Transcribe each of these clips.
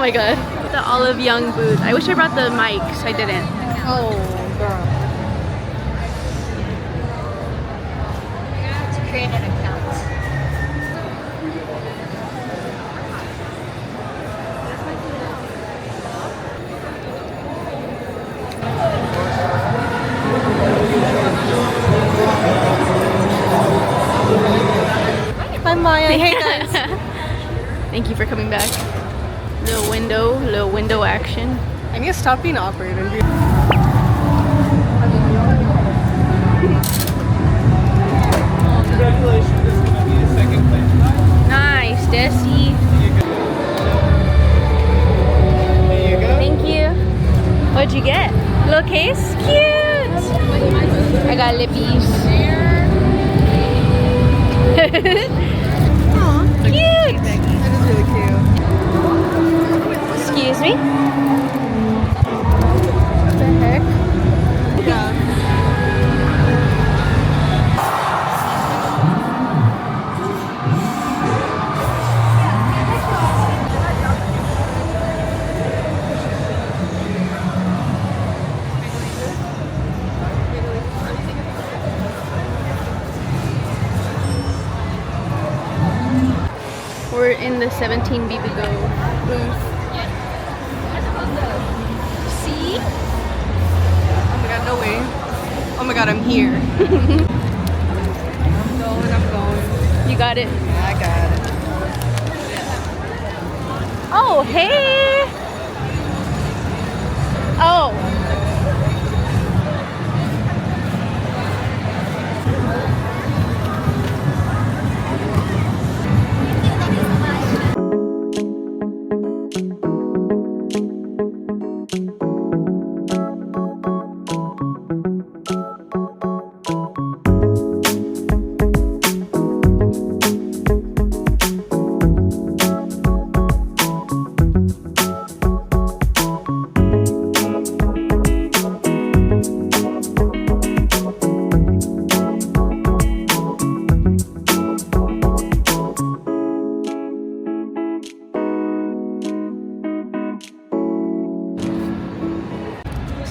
my god. The Olive Young booth. I wish I brought the mics. I didn't. Oh, girl. You're gonna have to create an account. Hi Maya. Hey guys. Thank you for coming back. Little window action. I need to stop being awkward and be. Congratulations, this is going to be the second place. Nice, Desi. There you go. Thank you. What'd you get? Little case? Cute. I got lippies. Cute. That is really cute. Excuse me. What the heck? Yeah. We're in the 17 BB Go booth. See? Oh my god, no way. Oh my god, I'm here. I'm going. You got it. Yeah, I got it. Oh, hey. Oh.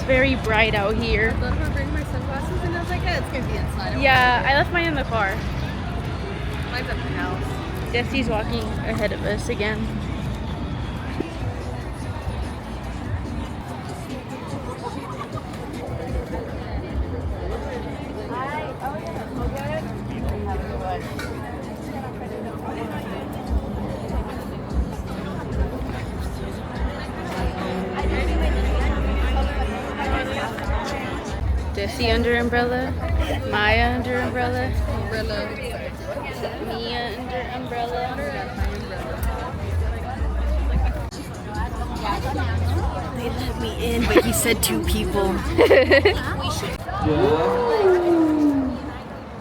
Very bright out here. I thought about bringing my sunglasses and I was like, yeah, it's gonna be inside. Yeah, I left mine in the car. Mine's at the house. Desi's walking ahead of us again. Desi under umbrella, Maya under umbrella, Umbrella. Mia under umbrella. They let me in, but he said 2 people.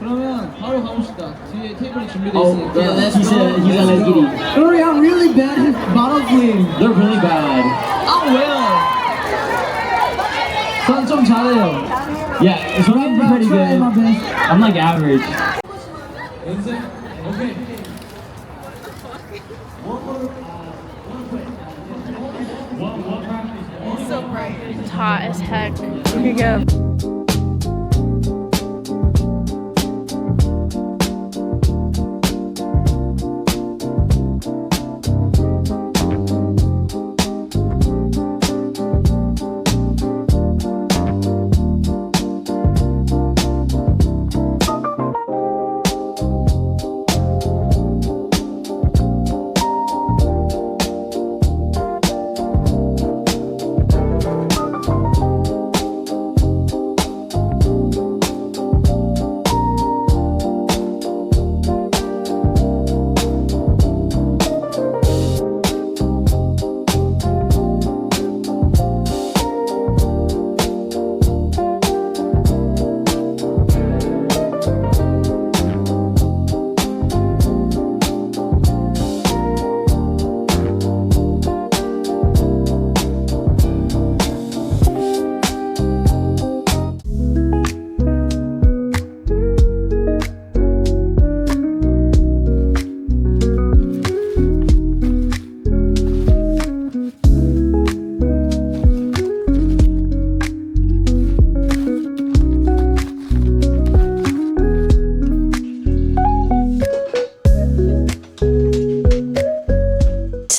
그러면 바로 가봅시다. 뒤에 테이블이 준비되어 Oh, 있으니까. yeah, he's a let's get it. Sorry, I'm really bad at bottle flame. They're really bad. Oh well. 전 좀 잘해요. Yeah, so I'm pretty good. my best. I'm like average. 연습. 오케이. So bright. It's hot as heck. Here you go.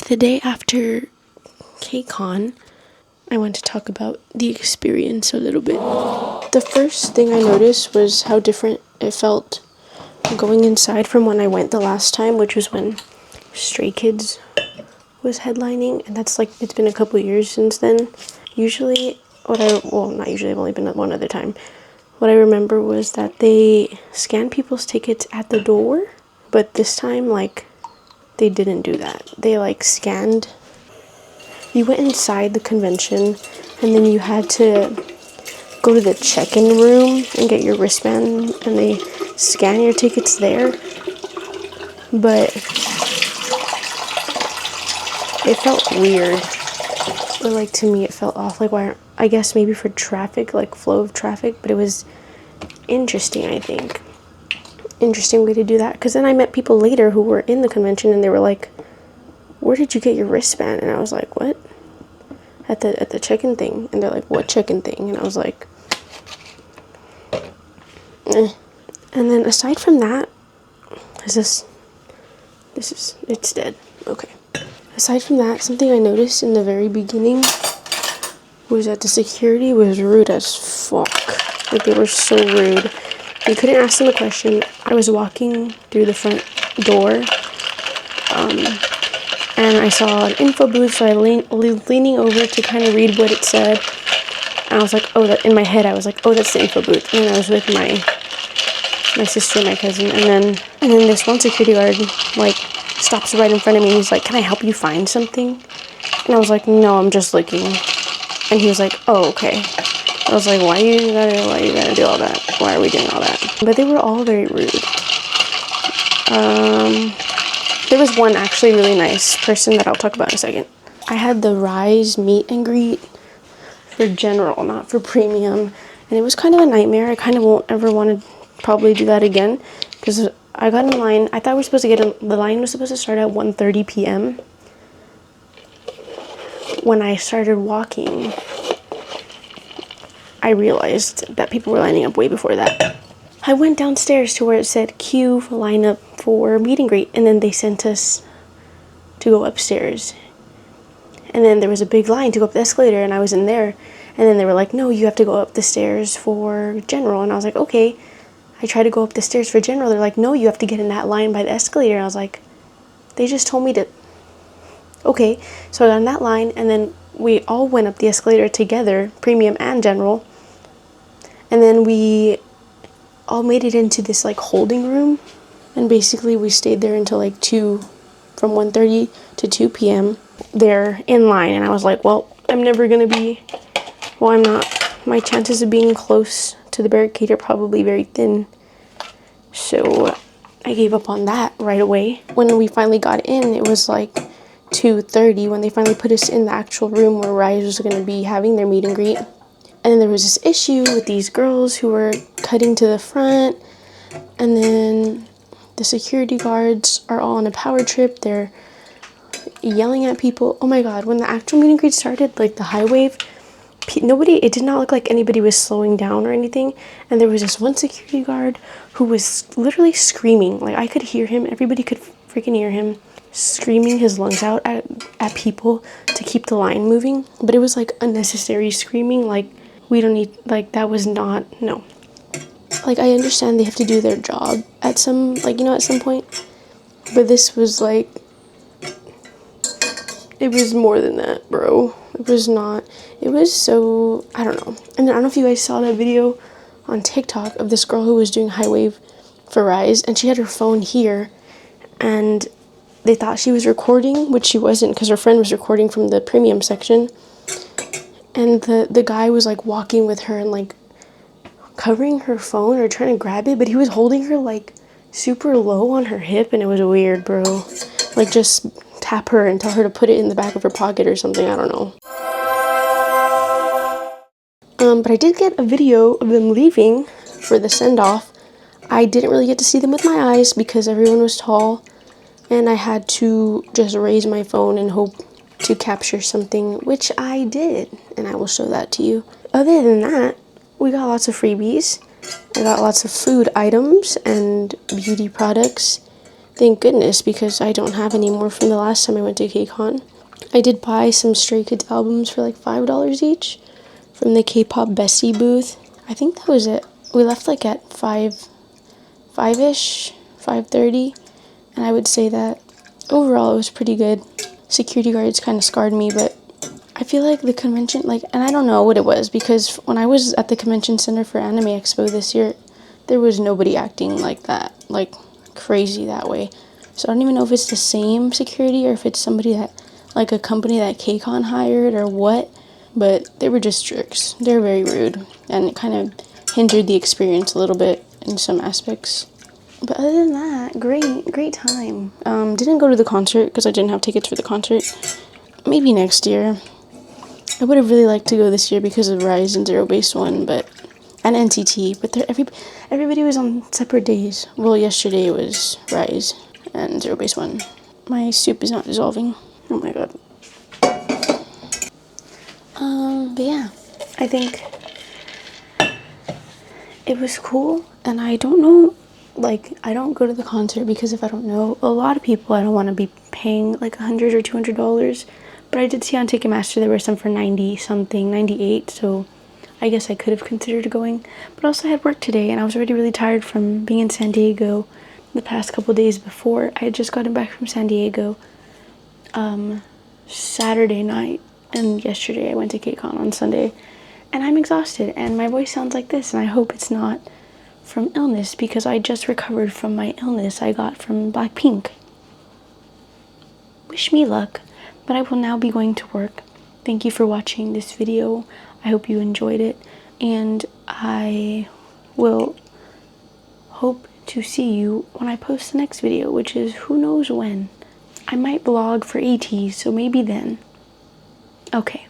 the day after KCON, I want to talk about the experience a little bit. The first thing I noticed was how different it felt going inside from when I went the last time, which was when Stray Kids was headlining, and that's like, it's been a couple years since then. Usually, not usually, I've only been at one other time. What I remember was that they scanned people's tickets at the door, but this time, like, they didn't do that. They, like, scanned. You went inside the convention, and then you had to go to the check-in room and get your wristband, and they scan your tickets there. But it felt weird. Or, like, to me, it felt off. Like, why? I guess maybe for traffic, like, flow of traffic, but it was interesting, I think. Interesting way to do that, because then I met people later who were in the convention, and they were like, where did you get your wristband? And I was like, what? At the check-in thing. And they're like, what check-in thing? And I was like, eh. And then aside from that, it's dead. Okay. Aside from that, something I noticed in the very beginning was that the security was rude as fuck. Like, they were so rude. You couldn't ask them a question. I was walking through the front door, and I saw an info booth, so I leaning over to kind of read what it said. And I was like, oh, that, in my head, I was like, oh, that's the info booth. And I was with my sister and my cousin, and then this one security guard, like, stops right in front of me, and he's like, can I help you find something? And I was like, no, I'm just looking. And he was like, oh, okay. I was like, why you gotta do all that? Why are we doing all that? But they were all very rude. There was one actually really nice person that I'll talk about in a second. I had the RIIZE meet and greet for general, not for premium. And it was kind of a nightmare. I kind of won't ever want to probably do that again, because I got in line. I thought we were supposed to get in, the line was supposed to start at 1:30 p.m. When I started walking, I realized that people were lining up way before that. I went downstairs to where it said queue line up for meet and greet, and then they sent us to go upstairs. And then there was a big line to go up the escalator, and I was in there. And then they were like, no, you have to go up the stairs for general. And I was like, okay. I tried to go up the stairs for general. They're like, no, you have to get in that line by the escalator. And I was like, they just told me to. Okay. So I got in that line, and then we all went up the escalator together, premium and general. And then we all made it into this, like, holding room. And basically we stayed there until, like, from 1:30 to 2 p.m. there in line. And I was like, well, I'm not. My chances of being close to the barricade are probably very thin. So I gave up on that right away. When we finally got in, it was like 2:30 when they finally put us in the actual room where RIIZE was going to be having their meet and greet. And then there was this issue with these girls who were cutting to the front. And then the security guards are all on a power trip. They're yelling at people. Oh my god, when the actual meet and greet started, like the high wave, it did not look like anybody was slowing down or anything. And there was this one security guard who was literally screaming. Like, I could hear him. Everybody could freaking hear him screaming his lungs out at people to keep the line moving. But it was like unnecessary screaming. Like, we don't need, like, that was not, no. Like, I understand they have to do their job at some, like, at some point. But this was like, it was more than that, bro. It was not. It was so, I don't know. And I don't know if you guys saw that video on TikTok of this girl who was doing high wave for RIIZE, and she had her phone here, and they thought she was recording, which she wasn't, because her friend was recording from the premium section. And the guy was, like, walking with her and, like, covering her phone or trying to grab it, but he was holding her, like, super low on her hip, and it was weird, bro. Like, just tap her and tell her to put it in the back of her pocket or something. I don't know. But I did get a video of them leaving for the send-off. I didn't really get to see them with my eyes because everyone was tall, and I had to just raise my phone and hope to capture something, which I did, and I will show that to you. Other than that, we got lots of freebies. I got lots of food items and beauty products, Thank goodness, because I don't have any more from the last time I went to KCON. I did buy some Stray Kids albums for like $5 each from the K-pop Bessie booth. I think that was it. We left like at 5-ish, 5:30, and I would say that overall it was pretty good. Security guards kind of scarred me, but I feel like the convention, like, and I don't know what it was, because when I was at the convention center for Anime Expo this year, there was nobody acting like that, like crazy that way. So I don't even know if it's the same security or if it's somebody that, like a company that KCON hired or what, but they were just jerks. They're very rude, and it kind of hindered the experience a little bit in some aspects. But other than that, great time. Didn't go to the concert because I didn't have tickets for the concert. Maybe next year. I would have really liked to go this year because of RIIZE and Zero Base One, and NCT, but everybody was on separate days. Well, yesterday was RIIZE and Zero Base One. My soup is not dissolving. Oh my god. But yeah, I think it was cool, and I don't know, like, I don't go to the concert because if I don't know a lot of people, I don't want to be paying like $100 or $200. But I did see on Ticketmaster there were some for 90 something, 98, so I guess I could have considered going. But also I had work today, and I was already really tired from being in San Diego the past couple days before. I had just gotten back from San Diego Saturday night, and yesterday I went to KCON on Sunday, and I'm exhausted, and my voice sounds like this, and I hope it's not from illness, because I just recovered from my illness I got from Blackpink. Wish me luck. But I will now be going to work. Thank you for watching this video. I hope you enjoyed it, and I will hope to see you when I post the next video, which is who knows when. I might vlog for AT, so maybe then. Okay.